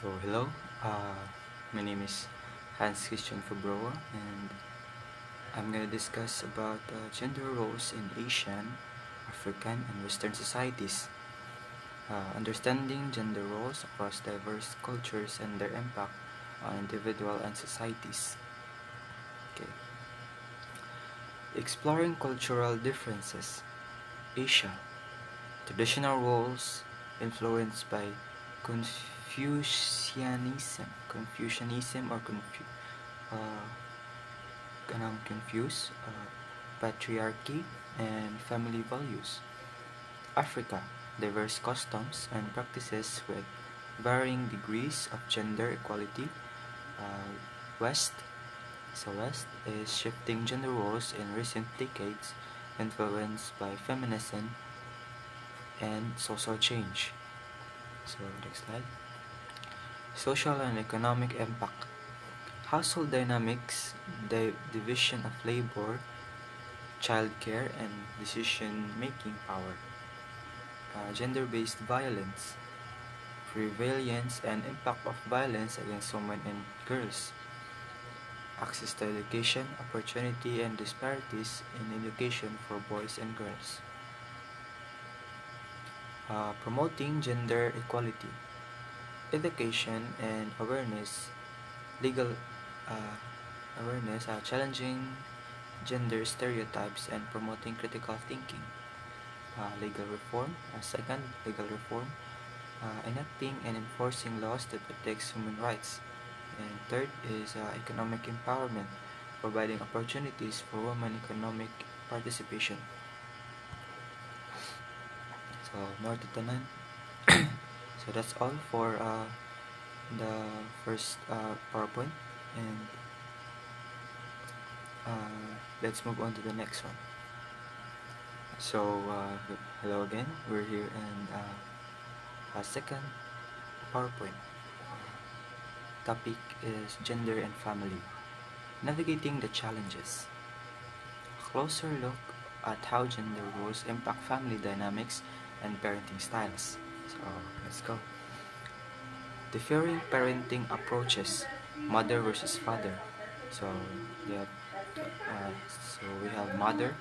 So hello, my name is Hans Christian Fabroa, and I'm gonna discuss about gender roles in Asian, African, and Western societies. Understanding gender roles across diverse cultures and their impact on individual and societies. Okay. Exploring cultural differences. Asia. Traditional roles influenced by Confucianism or uh, kanang confuse patriarchy and family values. Africa, diverse customs and practices with varying degrees of gender equality. Uh, West, West is shifting gender roles in recent decades, influenced by feminism and social change. So next slide. Social and economic impact. Household dynamics, the division of labor, childcare, and decision-making power. Gender-based violence, prevalence and impact of violence against women and girls. Access to education, opportunity, and disparities in education for boys and girls. Promoting gender equality, education and awareness, legal uh, awareness, challenging gender stereotypes and promoting critical thinking. Legal reform, second, legal reform, enacting and enforcing laws that protects human rights. And third is economic empowerment, providing opportunities for women economic participation. So, more to tanan. So that's all for the first PowerPoint, and let's move on to the next one. So, hello again. We're here in a second PowerPoint. Topic is gender and family. Navigating the challenges. A closer look at how gender roles impact family dynamics and parenting styles. So, let's go. Differing parenting approaches, mother versus father. So, yeah, we have mother,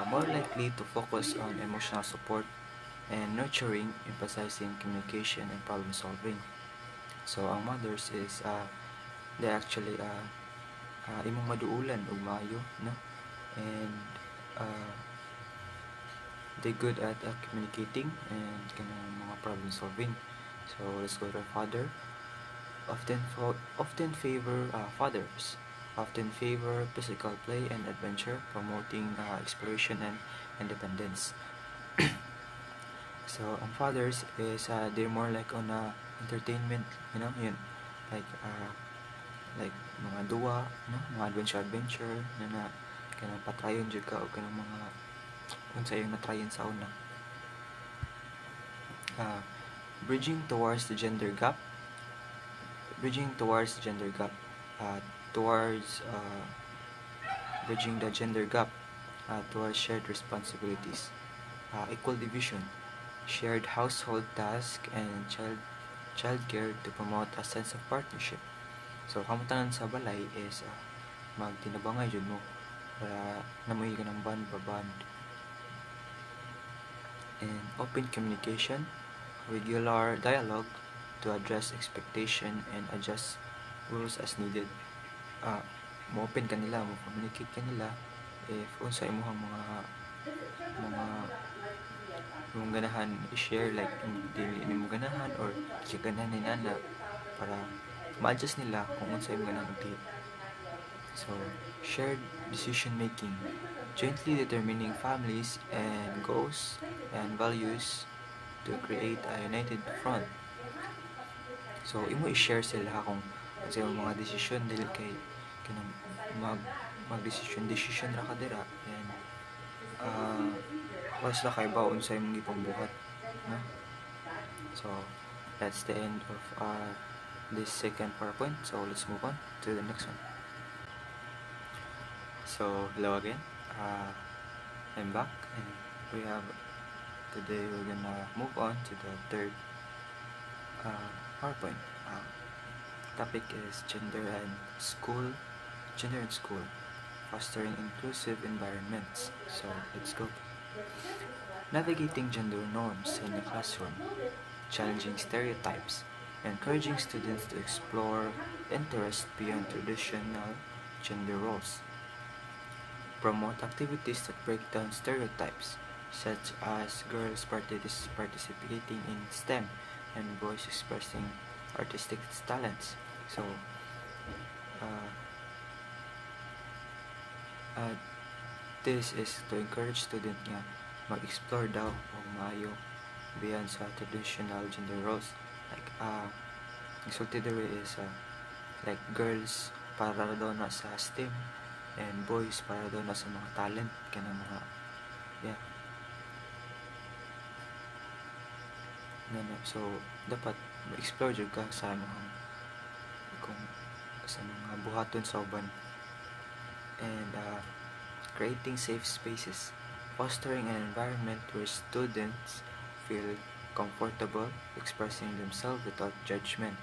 more likely to focus on emotional support and nurturing, emphasizing communication and problem solving. So, ang mothers is, they actually, imong maduulan ug maayo, no? And, uh, they good at communicating and kanang mga problem solving. So, let's go to our father. Often favor fathers. Often favor physical play and adventure, promoting exploration and independence. So, ang fathers is they're more like on entertainment, yun. Like like mga duwa, no? Mga adventure na kanang patrayon jud ka o kanang mga unsa yung natrayon sa una. Uh, bridging towards the gender gap. Bridging towards gender gap. Towards bridging the gender gap towards shared responsibilities. Equal division, shared household tasks, and childcare to promote a sense of partnership. So, kamutanan sa balay is magtinabangay jud mo para namoy ka ng bond. And open communication, regular dialogue to address expectation and adjust rules as needed. Mo-open ka nila, mo-communicate ka nila if unsa imong mga imong ganahan i-share, like dili nimo ganahan or si ganahan ni nana, para ma-adjust nila kung unsa imong ganahan ug So, shared decision making, jointly determining families and goals and values to create a united front. So, imo i-share sila kung sa mga desisyon dili kay kanang mag-decision ra ka dira, and was la kay baon sa imong gipambuhat, no? So, that's the end of this second PowerPoint. So, let's move on to the next one. So, hello again. I'm back, and today we're gonna move on to the third PowerPoint. topic is gender and school, fostering inclusive environments. So let's go. Navigating gender norms in the classroom, challenging stereotypes, encouraging students to explore interests beyond traditional gender roles. Promote activities that break down stereotypes, such as girls participating in STEM and boys expressing artistic talents. So, uh, uh, this is to encourage student nga mag-explore daw o maayo beyond sa traditional gender roles. Like, exulted is like girls para daw na sa STEM and boys para daw na sa mga talent kanang mga yeah. So dapat ma-explore jud ka sa mga kung sa mga buhaton sa uban. And creating safe spaces, fostering an environment where students feel comfortable expressing themselves without judgment.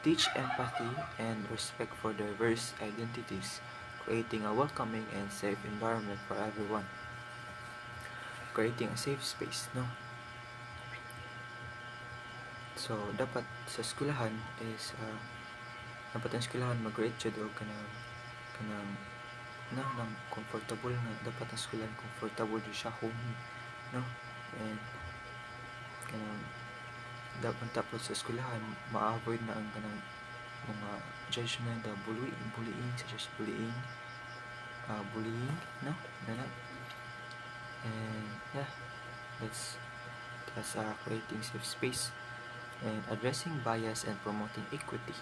Teach empathy and respect for diverse identities, creating a welcoming and safe environment for everyone. Creating a safe space, no? So, dapat sa eskwelahan is, dapat ang eskwelahan mag-create siya o kanang ng comfortable nga. Dapat ang eskwelahan comfortable din siya, home, no? And, kanang, dapat tapos sa eskwelahan, ma-avoid na ang kanang mga judgment, bullying, such as bullying, no? And, yeah, that's creating safe space. And addressing bias and promoting equity.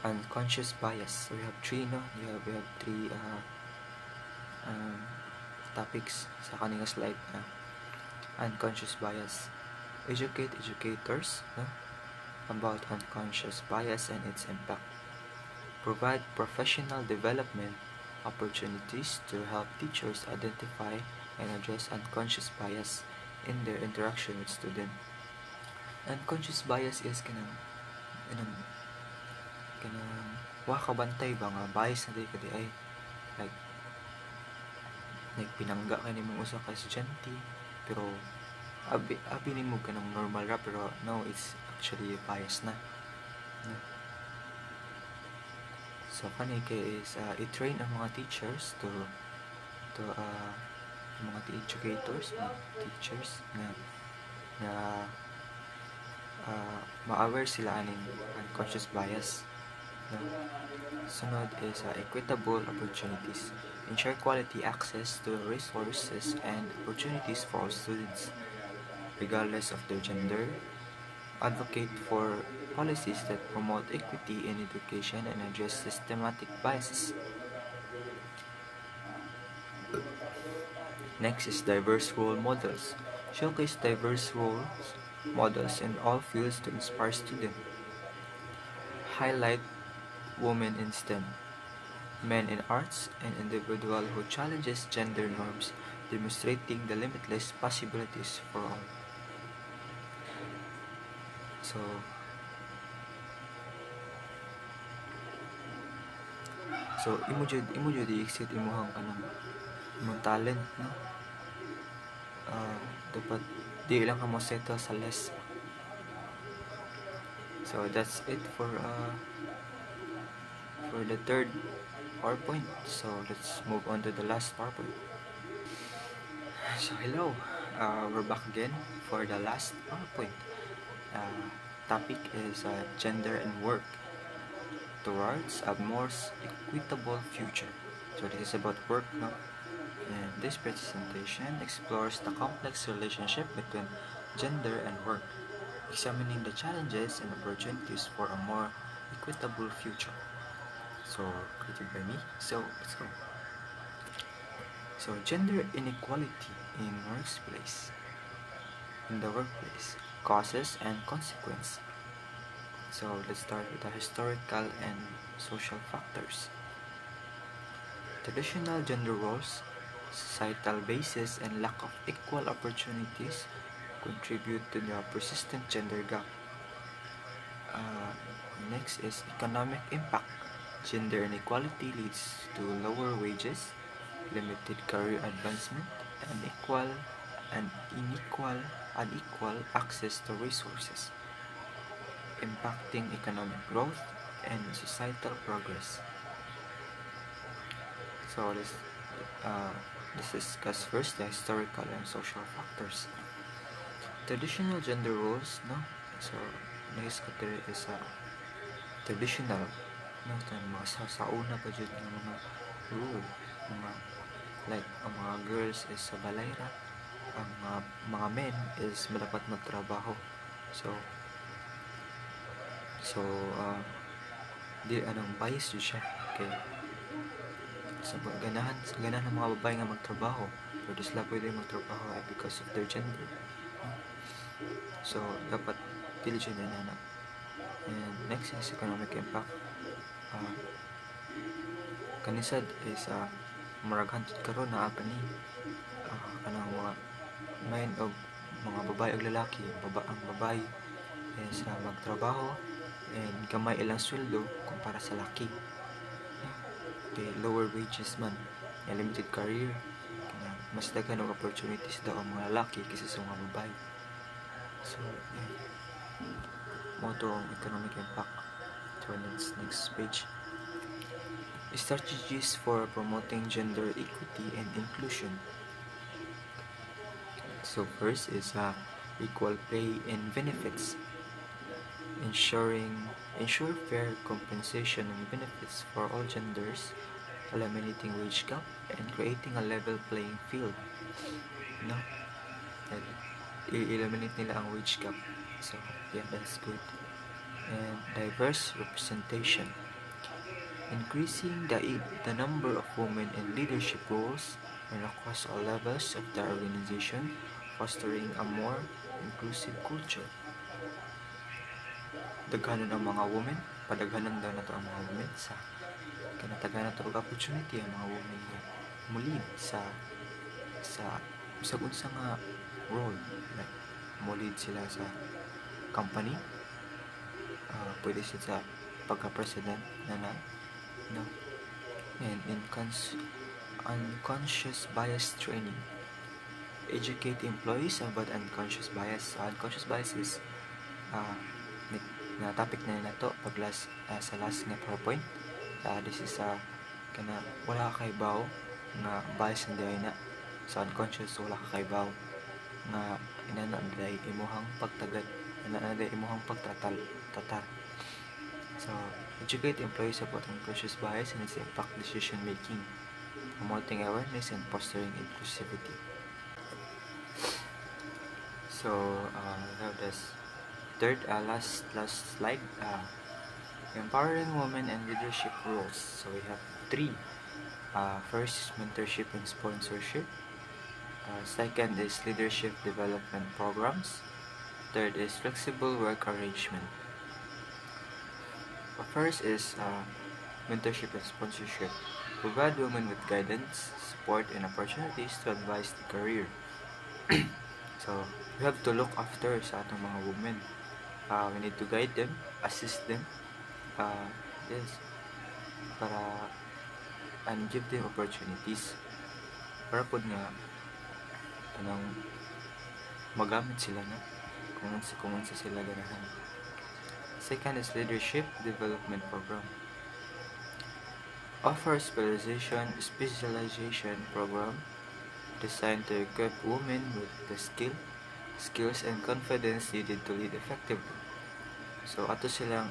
Unconscious bias. We have three, no? We have three topics sa kaninga slide. Unconscious bias. Educate educators, no? About unconscious bias and its impact. Provide professional development opportunities to help teachers identify and address unconscious bias in their interaction with students. Unconscious bias is kanang wa ka bantay ba nga bias na day kadi ay like pinangga ka nimong usa ka estudyante pero abi nimo kanang normal ra pero no, it's actually bias na. So kani kay is i-train ang mga teachers to mga educators, teachers na ma-aware sila aning unconscious bias. No? Sunod is equitable opportunities. Ensure quality access to resources and opportunities for all students, regardless of their gender. Advocate for policies that promote equity in education and address systematic biases. Next is diverse role models. Showcase diverse role models in all fields to inspire students. Highlight women in STEM, men in arts, and individual who challenges gender norms, demonstrating the limitless possibilities for all. So imo jud i-exit imong kanang imong talent, no? Dapat di lang ka mo settle sa less. So that's it for the third PowerPoint. So let's move on to the last PowerPoint. So hello, we're back again for the last PowerPoint. Topic is gender and work towards a more equitable future. So this is about work, no? And this presentation explores the complex relationship between gender and work, examining the challenges and opportunities for a more equitable future. So, created by me. So, let's go. So, gender inequality in the workplace, causes and consequence. So, let's start with the historical and social factors. Traditional gender roles, societal basis, and lack of equal opportunities contribute to the persistent gender gap. Uh, Next is economic impact. Gender inequality leads to lower wages, limited career advancement, and unequal access to resources, impacting economic growth and societal progress. So uh, let's discuss first the historical and social factors. Traditional gender roles, no? So, next category is traditional, no? Ito yung mga sa una pa dyan ng mga rule, mga, like, ang mga girls is sa balayra, ang mga men is dapat magtrabaho. So, so, di, anong bias yun siya. Okay. Sa ganahan ng mga babae nga magtrabaho, pero di sila pwede magtrabaho because of their gender. So, dapat dili siya na. And next is economic impact. Kanisad is murag hantod karon na apa ni kanang mga main og mga babae ug lalaki. Ang babae is magtrabaho and gamay ilang sweldo kumpara sa laki. Okay, lower wages man, limited career, mas daghan og opportunities daw ang mga lalaki kaysa sa mga babae. So, mo to ang economic impact. So, next page. Strategies for promoting gender equity and inclusion. So first is equal pay and benefits. Ensure fair compensation and benefits for all genders, eliminating wage gap and creating a level playing field. No? I-eliminate nila ang wage gap. So, yeah, that's good. And diverse representation. Increasing the number of women in leadership roles and across all levels of the organization, fostering a more inclusive culture. Daghanon ang mga women, padaghanon daw na to ang mga women sa kanatagan na to opportunity ang mga women nga mulid sa unsa nga role, like mulid sila sa company, pwede sila sa pagka-president na no, and unconscious bias training. Educate employees about unconscious bias. Unconscious bias is na topic na to pag sa last nga PowerPoint. This is kana wala ka kaybaw nga bias na na sa unconscious, wala ka kaybaw nga inanaday imuhang pagtagad, inanaday imuhang tatar. So, educate employees about unconscious bias and its impact decision making, promoting awareness and fostering inclusivity. So, we have this third last slide, empowering women and leadership roles. So we have three. First is mentorship and sponsorship. Second is leadership development programs. Third is flexible work arrangement. First is mentorship and sponsorship. Provide women with guidance, support, and opportunities to advance the career. So, we have to look after sa atong mga women. We need to guide them, assist them, yes, para and give them opportunities para pod nga tanang magamit sila na kung unsa sila ganahan. Second is leadership development program. Offer specialization program designed to equip women with the skills and confidence needed to lead effectively. So ato silang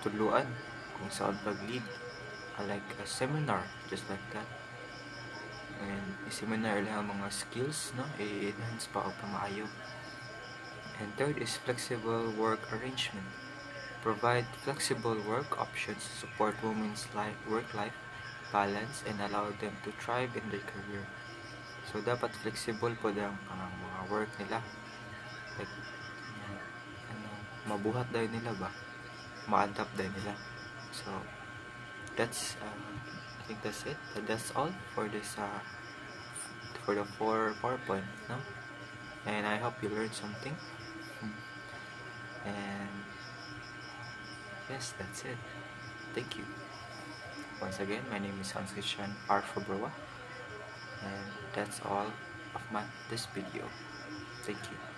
tuluan kung saan pag-lead, like a seminar, just like that. And i-seminar lang mga skills, no? I-enhance pa o pamaayo. And third is flexible work arrangement. Provide flexible work options to support women's work-life balance and allow them to thrive in their career. So dapat flexible po ang mga work nila. Like, mabuhat dahil nila ba? Ma-adapt dahil nila. So, that's I think that's it. That's all for this for the 4 PowerPoint, no? And I hope you learned something. And yes, that's it. Thank you. Once again, my name is Hans Christian R. Fabroa, and that's all of this video. Thank you.